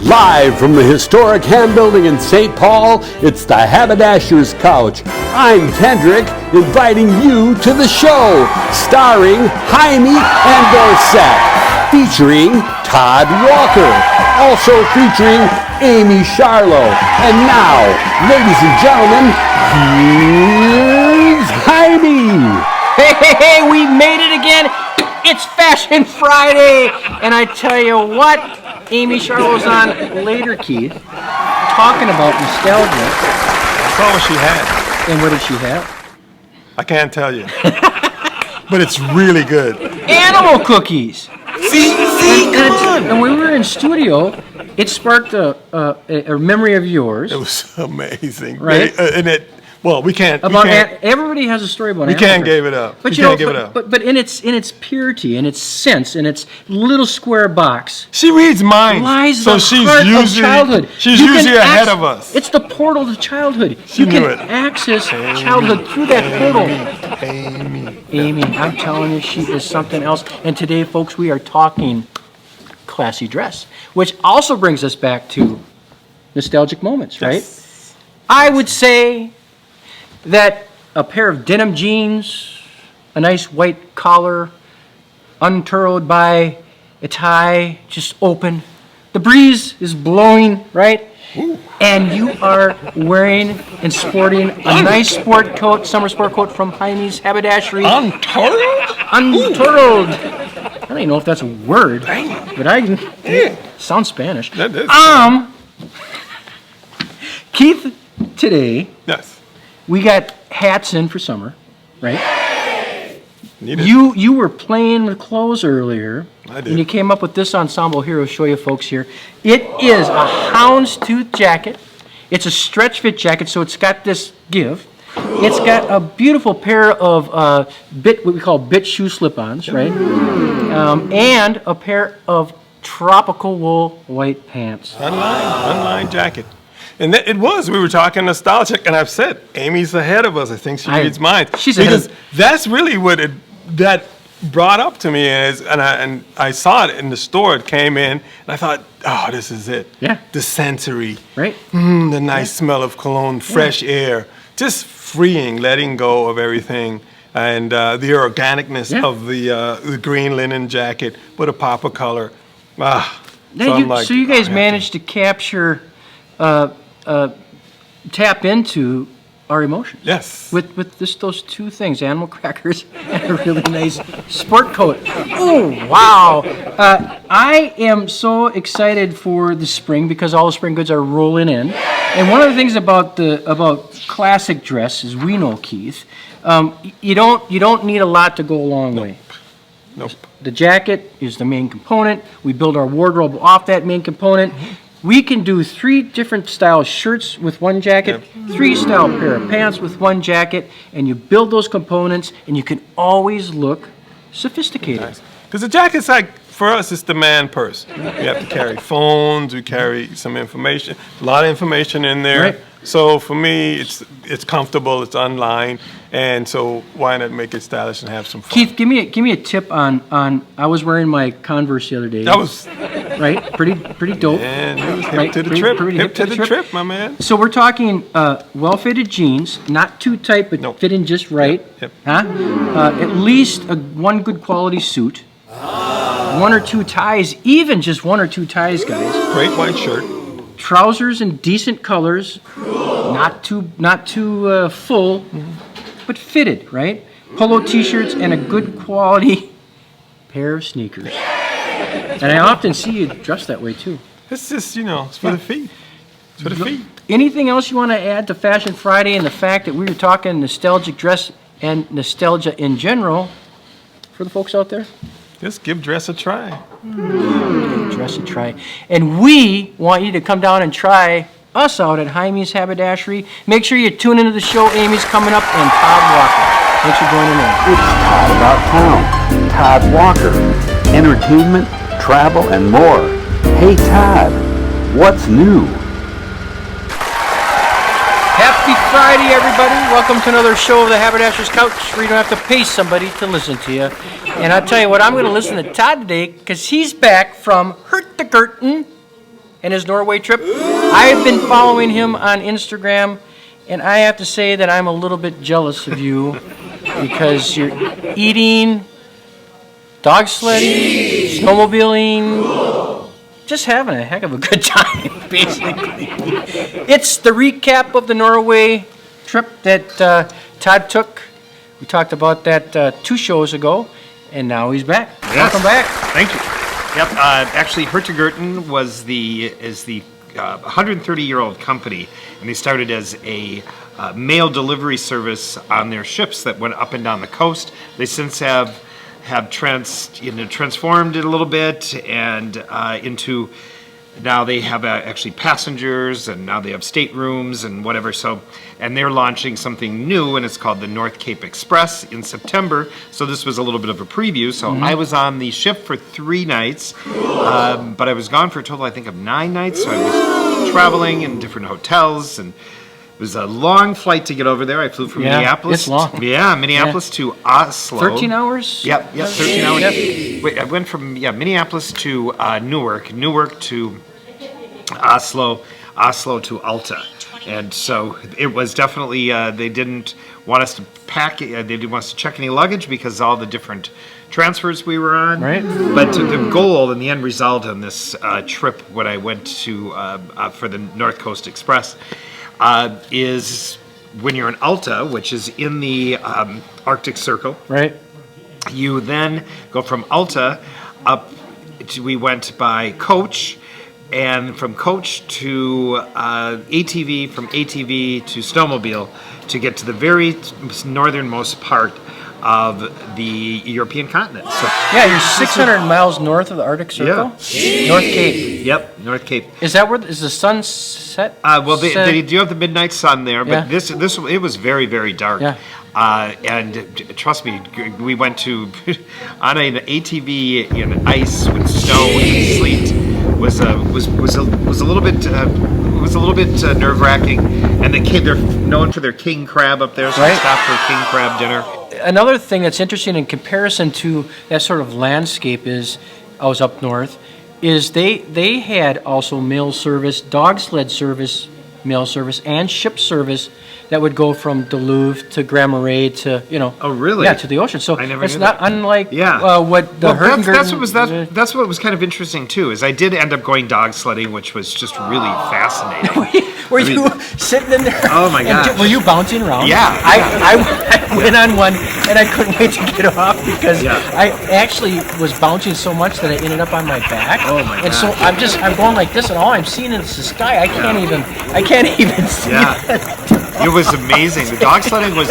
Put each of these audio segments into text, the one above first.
Live from the historic Ham Building in St. Paul, it's the Haberdasher's Couch. I'm Kendrick, inviting you to the show, starring Heimie and Dorset, featuring Todd Walker, also featuring Amye Scharlau. And now, ladies and gentlemen, here's Heimie. Hey, we made it again. It's Fashion Friday. And I tell you what, Amye Scharlau's on later, Keith, talking about nostalgia. I saw what she had. And what did she have? I can't tell you. But it's really good. Animal cookies. See, come on. And when we were in studio, it sparked a memory of yours. It was amazing. Right? We can't. Everybody has a story about We animal can't cookies. give it up. But we can't give it up. But in its purity, in its sense, in its little square box, She reads minds. lies so the she's heart usually, of childhood. She's You can usually ahead of us. It's the portal to childhood. She You can knew it. access childhood through that portal. Amy. I'm telling you, she is something else. And today, folks, we are talking classy dress, which also brings us back to nostalgic moments, right? Yes. I would say that a pair of denim jeans, a nice white collar, unturned by a tie, just open. The breeze is blowing, right? Ooh. And you are wearing and sporting a nice sport coat, summer sport coat from Heimie's Haberdashery. Unturned. I don't even know if that's a word, but sounds Spanish. That is. Keith, today, Yes. we got hats in for summer, right? Need it. You were playing with clothes earlier, I did. and you came up with this ensemble here. I'll show you folks here. It is a houndstooth jacket. It's a stretch fit jacket, so it's got this give. It's got a beautiful pair of what we call bit shoe slip-ons, right? And a pair of tropical wool white pants. Unlined jacket. And we were talking nostalgic, and I've said, Amy's ahead of us. I think she reads minds. She's ahead because that's really what that brought up to me, and I saw it in the store. It came in, and I thought, oh, this is it. Yeah. The sensory. Right. The nice smell of cologne, fresh air. Just freeing, letting go of everything. And the organicness of the green linen jacket with a pop of color. So you guys managed to capture, tap into our emotions. Yes. With those two things, animal crackers and a really nice sport coat. Oh, wow. I am so excited for the spring because all the spring goods are rolling in. And one of the things about classic dress, as we know, Keith, you don't need a lot to go a long way. Nope. The jacket is the main component. We build our wardrobe off that main component. We can do 3 different style shirts with one jacket, 3 style pair of pants with one jacket, and you build those components, and you can always look sophisticated. Nice. Because the jacket's like, for us, it's the man purse. We have to carry phones, we carry some information, a lot of information in there. Right. So for me, it's comfortable, it's online, and so why not make it stylish and have some fun? Keith, give me a tip on I was wearing my Converse the other day. That was, right, pretty dope. and it was hip Right, to the pretty- trip, pretty hip to the trip, my man. So we're talking well-fitted jeans, not too tight, but Nope. fitting just right. Yep. Huh? At least one good quality suit. 1 or 2 ties, even just 1 or 2 ties, guys. Great white shirt. Trousers in decent colors, not too full, but fitted, right? Polo t-shirts and a good quality pair of sneakers. And I often see you dressed that way too. It's just, it's for the feet. It's for the feet. Anything else you want to add to Fashion Friday and the fact that we were talking nostalgic dress and nostalgia in general for the folks out there? Just give dress a try. Dress and try. And we want you to come down and try us out at Heimie's Haberdashery. Make sure you tune into the show. Amy's coming up and Todd Walker. Thanks for joining in. It's Todd About Town. Todd Walker. Entertainment, travel, and more. Hey, Todd, what's new? Happy Friday, everybody. Welcome to another show of the Haberdasher's Couch where you don't have to pay somebody to listen to you. And I'll tell you what, I'm going to listen to Todd today because he's back from Hurtigruten and his Norway trip. I've been following him on Instagram, and I have to say that I'm a little bit jealous of you because you're eating, dog sledding, snowmobiling, just having a heck of a good time, basically. It's the recap of the Norway trip that Todd took. We talked about that 2 shows ago, and now he's back. Yes. Welcome back. Thank you. Yep. Actually, Hurtigruten is the 130-year-old company, and they started as a mail delivery service on their ships that went up and down the coast. They since have transformed it a little bit and into now they have actually passengers, and now they have staterooms and whatever. So, and they're launching something new, and it's called the North Cape Express in September. So this was a little bit of a preview. So I was on the ship for 3 nights, but I was gone for a total, I think, of 9 nights. So I was traveling in different hotels, and it was a long flight to get over there. I flew from Minneapolis. It's long. Yeah, Minneapolis to Oslo. 13 hours? Yep, 13 hours. Yep. Wait, I went from Minneapolis to Newark to Oslo to Alta. And so it was definitely, they didn't want us to pack, they didn't want us to check any luggage because all the different transfers we were on. Right. But the goal and the end result on this trip when I went to, for the North Coast Express, is when you're in Alta, which is in the Arctic Circle. Right. You then go from Alta up we went by coach, and from coach to ATV, from ATV to snowmobile to get to the very northernmost part of the European continent. So yeah, you're 600 miles north of the Arctic Circle. Yeah. North Cape. Yep, North Cape. Is that where is the sun set? Well, they do have the midnight sun there, but Yeah. this it was very, very dark. Yeah. And trust me, we went to on an ATV in ice with snow and sleet was a little bit nerve wracking. And they're known for their king crab up there, so Right. we stopped for king crab dinner. Another thing that's interesting in comparison to that sort of landscape is, I was up north, is they had also mail service, dog sled service, mail service, and ship service that would go from Duluth to Grand Marais to, Oh, really? Yeah, to the ocean. So I never it's knew not that. unlike Yeah. what the Hurtigruten... That's what was kind of interesting too. Is I did end up going dog sledding, which was just really fascinating. Were you sitting in there? Oh, my and gosh. Were you bouncing around? Yeah. I went on one and I couldn't wait to get off because Yeah. I actually was bouncing so much that I ended up on my back. Oh, my And so I'm going like this, and all I'm seeing is the sky. I can't even see Yeah. it. It was amazing. The dog sledding was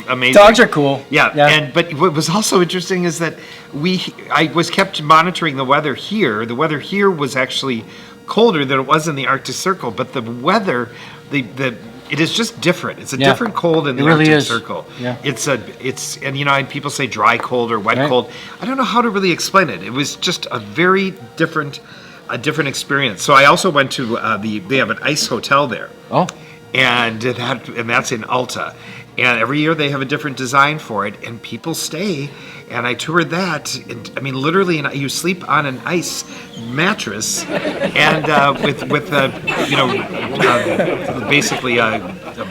amazing. Dogs are cool. Yeah. But what was also interesting is that I was kept monitoring the weather here. The weather here was actually colder than it was in the Arctic Circle, but the weather, it is just different. It's a different cold in the really Arctic is. Circle. Yeah. And people say dry cold or wet Right. cold. I don't know how to really explain it. It was just a very different experience. So I also went to they have an ice hotel there. Oh. And that's in Alta. And every year they have a different design for it, and people stay. And I toured that. And, I mean, literally, you sleep on an ice mattress, and basically a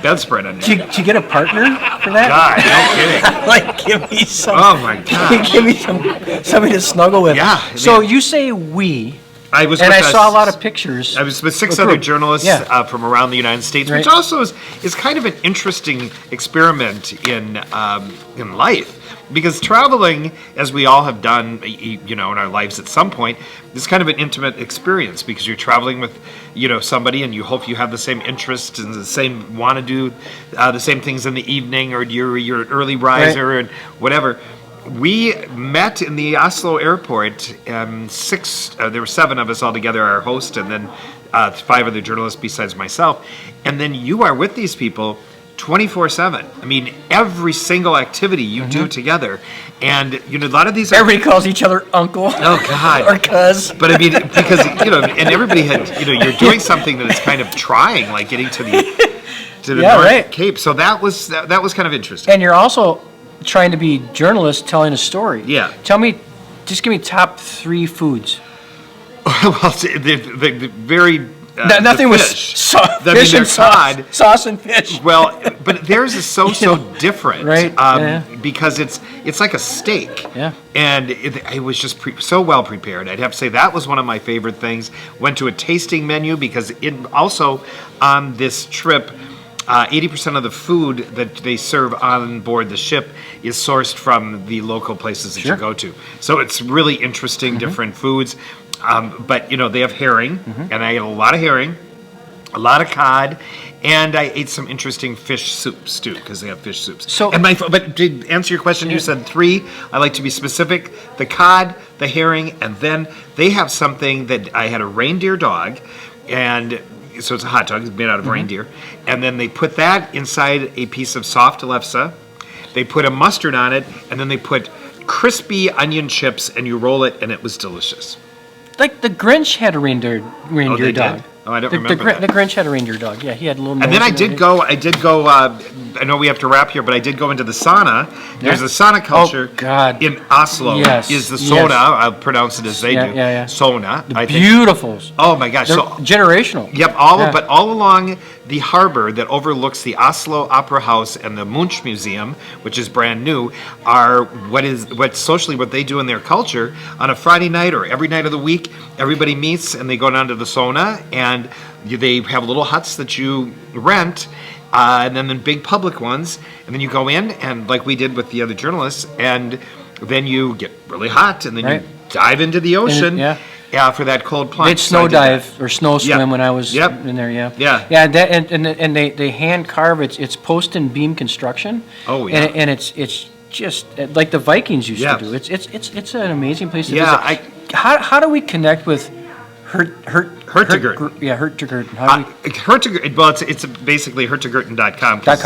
bedspread on it. Did you get a partner for that? God, no kidding. Like, give me some. Oh my God. Give me somebody to snuggle with. Yeah, So man. you say we. I was And with I saw a lot of pictures. I was with 6 of other group. journalists Yeah. from around the United States, which Right. also is kind of an interesting experiment in life. Because traveling, as we all have done, in our lives at some point, is kind of an intimate experience because you're traveling with, somebody, and you hope you have the same interests and want to do the same things in the evening, or you're an early riser and whatever. We met in the Oslo airport. There were 7 of us all together, our host, and then 5 other journalists besides myself. And then you are with these people 24/7. I mean, every single activity you do together, and a lot of these. Everybody calls each other uncle. Oh God. Or cuz. But I mean, because and everybody had, you're doing something that is kind of trying, like getting to the North right. Cape. So that was kind of interesting. And you're also trying to be journalist telling a story. Yeah. Just give me top 3 foods. Well, the very Nothing the was fish. fish and sauce and fish. Well, but theirs is so different, right? Because it's like a steak. Yeah. And it was just so well prepared. I'd have to say that was one of my favorite things. Went to a tasting menu because also on this trip, 80% of the food that they serve on board the ship is sourced from the local places that you go to. So it's really interesting, different foods. But, they have herring, and I ate a lot of herring, a lot of cod, and I ate some interesting fish soups, too, because they have fish soups. So, but to answer your question, you said 3. I like to be specific. The cod, the herring, and then they have something that I had a reindeer dog, and so it's a hot dog. It's made out of reindeer. And then they put that inside a piece of soft lefse. They put a mustard on it, and then they put crispy onion chips, and you roll it, and it was delicious. Like the Grinch had a reindeer they dog. did? Oh, I don't remember that. The Grinch had a reindeer dog. Yeah, he had a little. And then I did go. I know we have to wrap here, but I did go into the sauna. There's a sauna culture in Oslo. Yes. Is the sauna? I'll pronounce it as they do. Yeah. Sauna. The beautifuls. Oh my gosh! They're generational. Yep. But all along the harbor that overlooks the Oslo Opera House and the Munch Museum, which is brand new, are what socially what they do in their culture on a Friday night or every night of the week. Everybody meets and they go down to the sauna, and they have little huts that you rent, and then the big public ones, and then you go in, and like we did with the other journalists, and then you get really hot, and then you dive into the ocean. For that cold plunge. They'd snow dive or snow swim when I was in there. Yeah. And they hand carve it's post and beam construction. Oh yeah. And it's just like the Vikings used to do. It's an amazing place to visit. How do we connect with Hurtigruten? Hurtigruten. Hurtigruten. Well, it's basically Hurtigruten.com. That's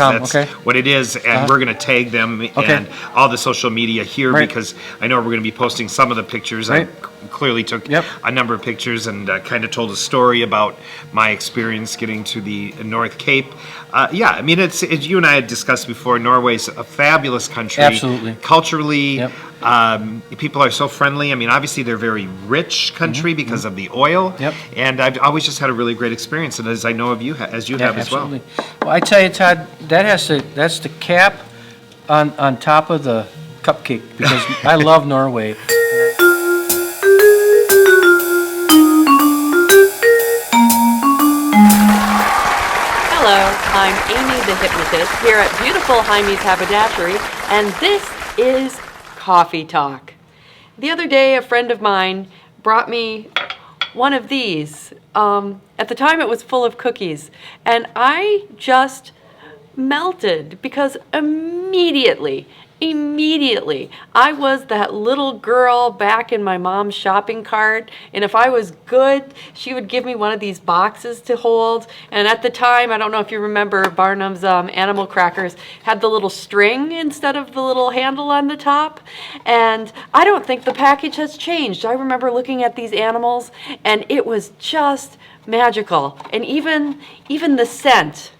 what it is, and we're going to tag them and all the social media here because I know we're going to be posting some of the pictures. I clearly took a number of pictures and kind of told a story about my experience getting to the North Cape. I mean, it's you and I had discussed before. Norway's a fabulous country. Absolutely. Culturally, people are so friendly. I mean, obviously they're a very rich country because of the oil. And I've always just had a really great experience, and as I know of you, as you have as well. Well, I tell you, Todd, that's the cap on top of the cupcake because I love Norway. Hello, I'm Amye The Hypnotist here at beautiful Heimie's Haberdashery, and this is Coffee Talk. The other day, a friend of mine brought me one of these. At the time, it was full of cookies, and I just melted because immediately, I was that little girl back in my mom's shopping cart, and if I was good, she would give me one of these boxes to hold. And at the time, I don't know if you remember, Barnum's animal crackers had the little string instead of the little handle on the top. And I don't think the package has changed. I remember looking at these animals, and it was just magical. And even the scent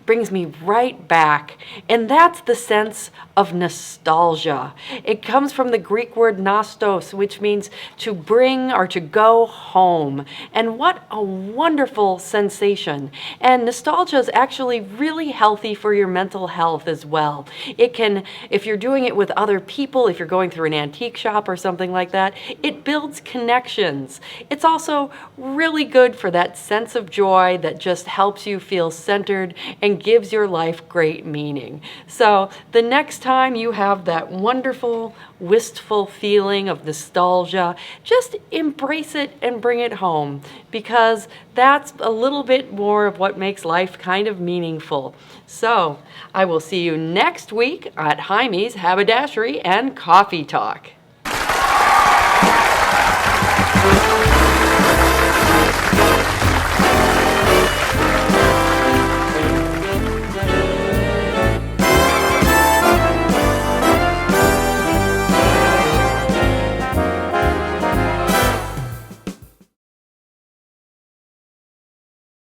brings me right back, and that's the sense of nostalgia. It comes from the Greek word nostos, which means to bring or to go home. And what a wonderful sensation. And nostalgia is actually really healthy for your mental health as well. It can, if you're doing it with other people, if you're going through an antique shop or something like that, it builds connections. It's also really good for that sense of joy that just helps you feel centered and gives your life great meaning. So the next time you have that wonderful, wistful feeling of nostalgia, just embrace it and bring it home, because that's a little bit more of what makes life kind of meaningful. So I will see you next week at Heimie's Haberdashery and Coffee Talk.